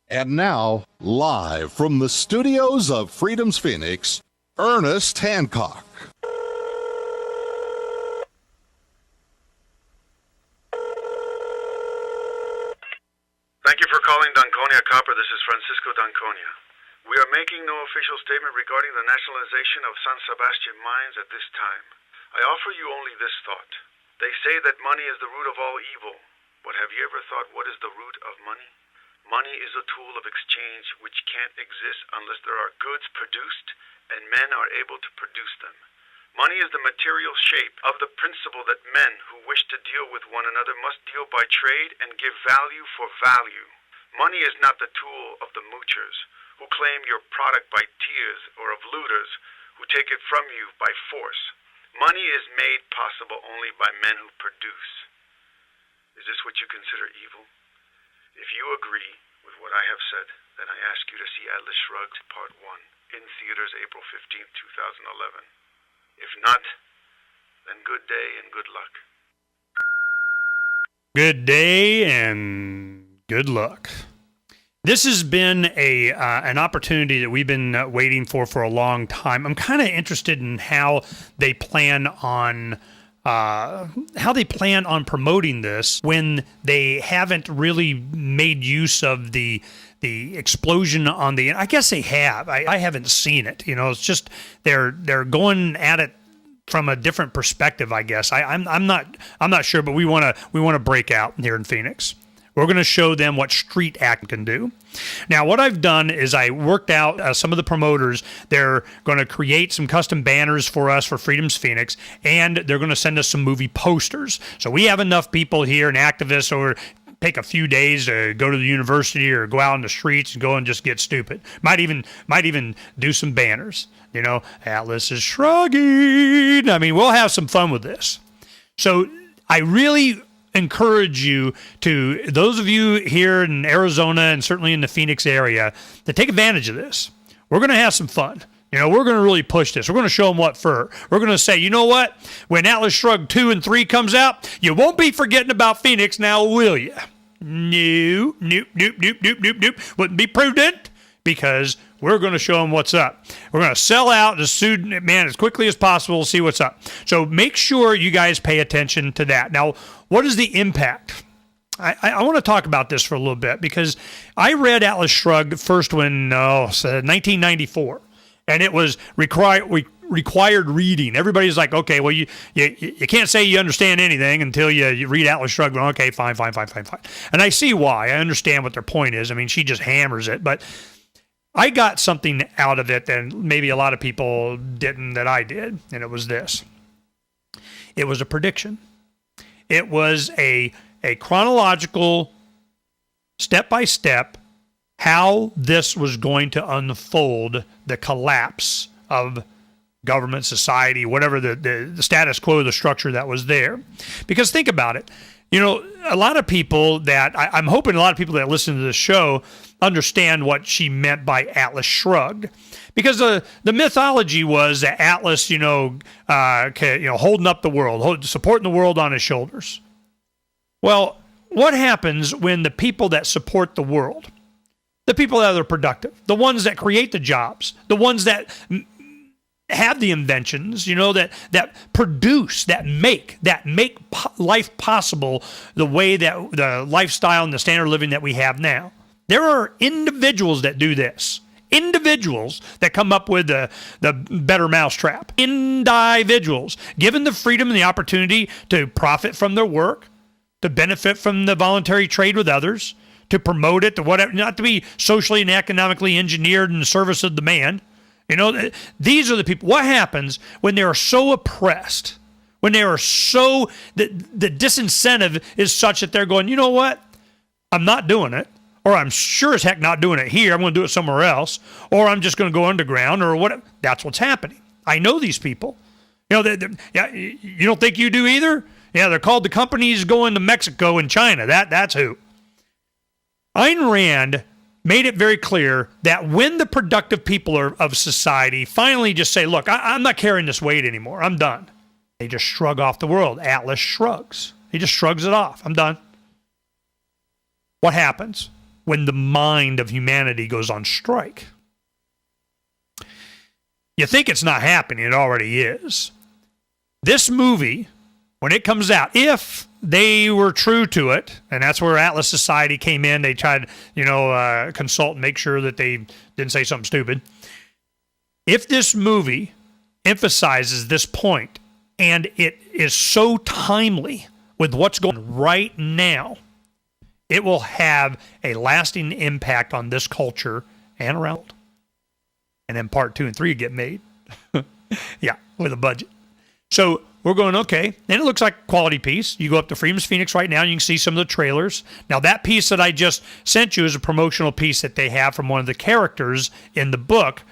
And now, live from the studios of Freedom's Phoenix, Ernest Hancock. Thank you for calling Danconia Copper. This is Francisco Danconia. We are making no official statement regarding the nationalization of San Sebastian mines at this time. I offer you only this thought. They say that money is the root of all evil. But have you ever thought, what is the root of money? Money is a tool of exchange which can't exist unless there are goods produced and men are able to produce them. Money is the material shape of the principle that men who wish to deal with one another must deal by trade and give value for value. Money is not the tool of the moochers who claim your product by tears or of looters who take it from you by force. Money is made possible only by men who produce. Is this what you consider evil? If you agree with what I have said, then I ask you to see Atlas Shrugged Part 1 in theaters April 15th, 2011. If not, then good day and good luck. Good day and good luck. This has been an opportunity that we've been waiting for a long time. I'm kind of interested in how they plan on promoting this when they haven't really made use of the explosion on the. I guess they have. I haven't seen it. You know, it's just they're going at it from a different perspective. I guess I'm not sure, but we want to break out here in Phoenix. We're going to show them what street act can do. Now, what I've done is I worked out some of the promoters. They're going to create some custom banners for us for Freedom's Phoenix, and they're going to send us some movie posters. So we have enough people here and activists or take a few days to go to the university or go out in the streets and go and just get stupid. Might even do some banners. You know, Atlas is shrugging. I mean, we'll have some fun with this. So I really encourage you to, those of you here in Arizona and certainly in the Phoenix area, to take advantage of this. We're going to have some fun. You know, we're going to really push this. We're going to show them what for. We're going to say, you know what? When Atlas Shrugged 2 and 3 comes out, you won't be forgetting about Phoenix now, will you? No. Nope. Wouldn't be prudent because we're going to show them what's up. We're going to sell out as quickly as possible, see what's up. So make sure you guys pay attention to that. Now, what is the impact? I want to talk about this for a little bit because I read Atlas Shrugged first when 1994, and it was required reading. Everybody's like, okay, well, you can't say you understand anything until you read Atlas Shrugged. Well, okay, fine. And I see why. I understand what their point is. I mean, she just hammers it, but I got something out of it that maybe a lot of people didn't that I did, and it was this. It was a prediction. It was a chronological, step-by-step, how this was going to unfold, the collapse of government, society, whatever the status quo, the structure that was there. Because think about it. You know, a lot of people I'm hoping a lot of people that listen to this show understand what she meant by Atlas Shrugged. Because the mythology was that Atlas, holding up the world, supporting the world on his shoulders. Well, what happens when the people that support the world, the people that are productive, the ones that create the jobs, the ones that have the inventions, that produce, that make life possible the way that the lifestyle and the standard of living that we have now. There are individuals that do this. Individuals that come up with the better mousetrap. Individuals given the freedom and the opportunity to profit from their work, to benefit from the voluntary trade with others, to promote it, to whatever, not to be socially and economically engineered in the service of the man. These are the people. What happens when they are so oppressed? When they are so, the disincentive is such that they're going, you know what? I'm not doing it. Or I'm sure as heck not doing it here. I'm going to do it somewhere else. Or I'm just going to go underground or whatever. That's what's happening. I know these people. You don't think you do either? Yeah, they're called the companies going to Mexico and China. That's who. Ayn Rand made it very clear that when the productive people of society finally just say, look, I'm not carrying this weight anymore. I'm done. They just shrug off the world. Atlas shrugs. He just shrugs it off. I'm done. What happens? when the mind of humanity goes on strike. You think it's not happening, it already is. This movie, when it comes out, if they were true to it, and that's where Atlas Society came in, they tried, consult and make sure that they didn't say something stupid. If this movie emphasizes this point, and it is so timely with what's going on right now, it will have a lasting impact on this culture and around. And then part 2 and 3 get made. Yeah, with a budget. So we're going, okay. And it looks like a quality piece. You go up to Freedom's Phoenix right now, and you can see some of the trailers. Now, that piece that I just sent you is a promotional piece that they have from one of the characters in the book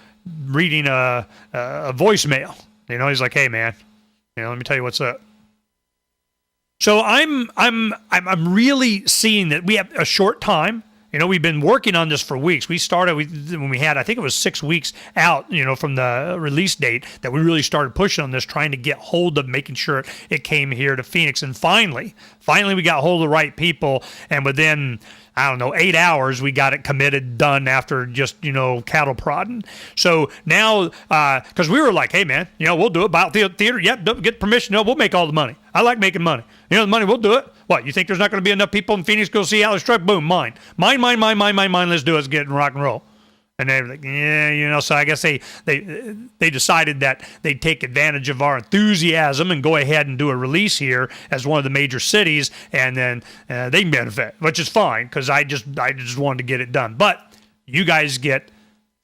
reading a voicemail. He's like, hey, man, let me tell you what's up. So I'm really seeing that we have a short time. We've been working on this for weeks. We started when we had, I think it was 6 weeks out, from the release date that we really started pushing on this, trying to get hold of making sure it came here to Phoenix. And finally we got hold of the right people. And within, 8 hours, we got it committed, done after just, cattle prodding. So now, because we were like, hey, man, we'll do it. Buy out the theater. Yep, get permission. No, we'll make all the money. I like making money. The money, we'll do it. What, you think there's not going to be enough people in Phoenix go see Atlas Shrugged? Boom, mine. Mine, let's do it. Let's get in rock and roll. And they're like, yeah, so I guess they decided that they'd take advantage of our enthusiasm and go ahead and do a release here as one of the major cities, and then they can benefit, which is fine, because I just wanted to get it done. But you guys get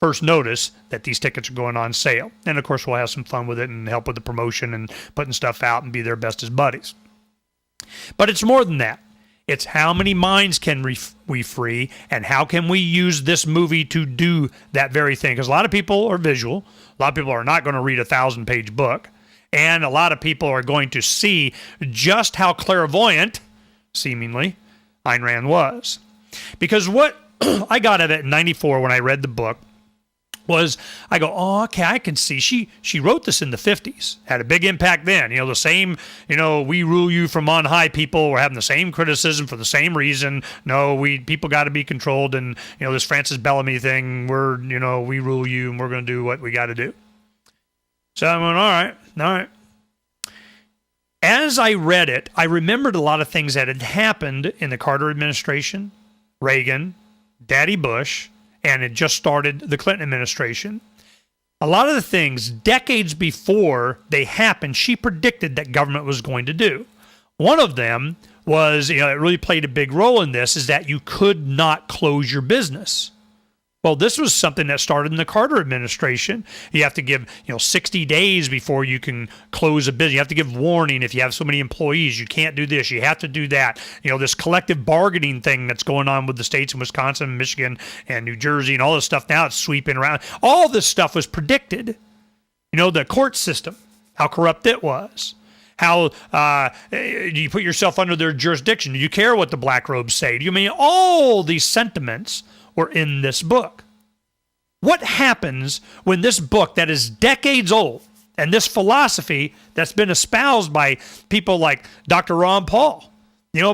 first notice that these tickets are going on sale. And, of course, we'll have some fun with it and help with the promotion and putting stuff out and be their best as buddies. But it's more than that. It's how many minds can we free, and how can we use this movie to do that very thing? Because a lot of people are visual. A lot of people are not going to read a 1,000-page book. And a lot of people are going to see just how clairvoyant, seemingly, Ayn Rand was. Because what I got of it in 94 when I read the book was, I go, oh, okay, I can see. She wrote this in the 50s, had a big impact then. The same, we rule you from on high people were having the same criticism for the same reason. No, people got to be controlled, and, this Francis Bellamy thing, we rule you, and we're going to do what we got to do. So I went, all right. As I read it, I remembered a lot of things that had happened in the Carter administration, Reagan, Daddy Bush, and it just started the Clinton administration. A lot of the things decades before they happened, she predicted that government was going to do. One of them was, it really played a big role in this, is that you could not close your business. Well, this was something that started in the Carter administration. You have to give, 60 days before you can close a business. You have to give warning if you have so many employees. You can't do this. You have to do that. This collective bargaining thing that's going on with the states in Wisconsin, and Michigan, and New Jersey, and all this stuff now, it's sweeping around. All this stuff was predicted. The court system, how corrupt it was. How you put yourself under their jurisdiction. Do you care what the black robes say? Do you mean all these sentiments were in this book? What happens when this book that is decades old, and this philosophy that's been espoused by people like Dr. Ron Paul,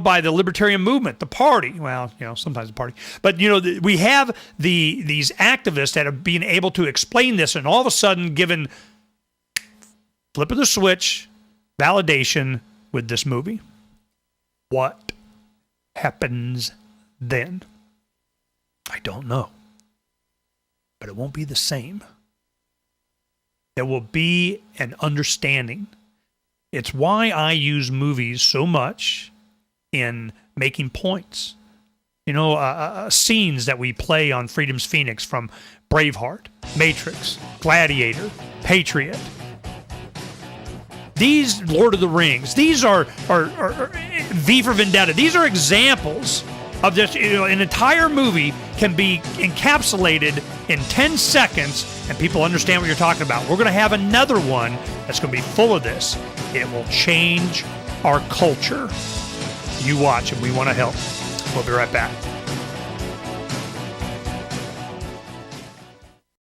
by the libertarian movement, the party, well, sometimes the party, but, we have these activists that are being able to explain this, and all of a sudden given flip of the switch, validation with this movie. What happens then? I don't know. But it won't be the same. There will be an understanding. It's why I use movies so much in making points. Scenes that we play on Freedom's Phoenix from Braveheart, Matrix, Gladiator, Patriot. These Lord of the Rings, these are V for Vendetta. These are examples of this. An entire movie can be encapsulated in 10 seconds, and people understand what you're talking about. We're going to have another one that's going to be full of this. It will change our culture. You watch, and we want to help. We'll be right back.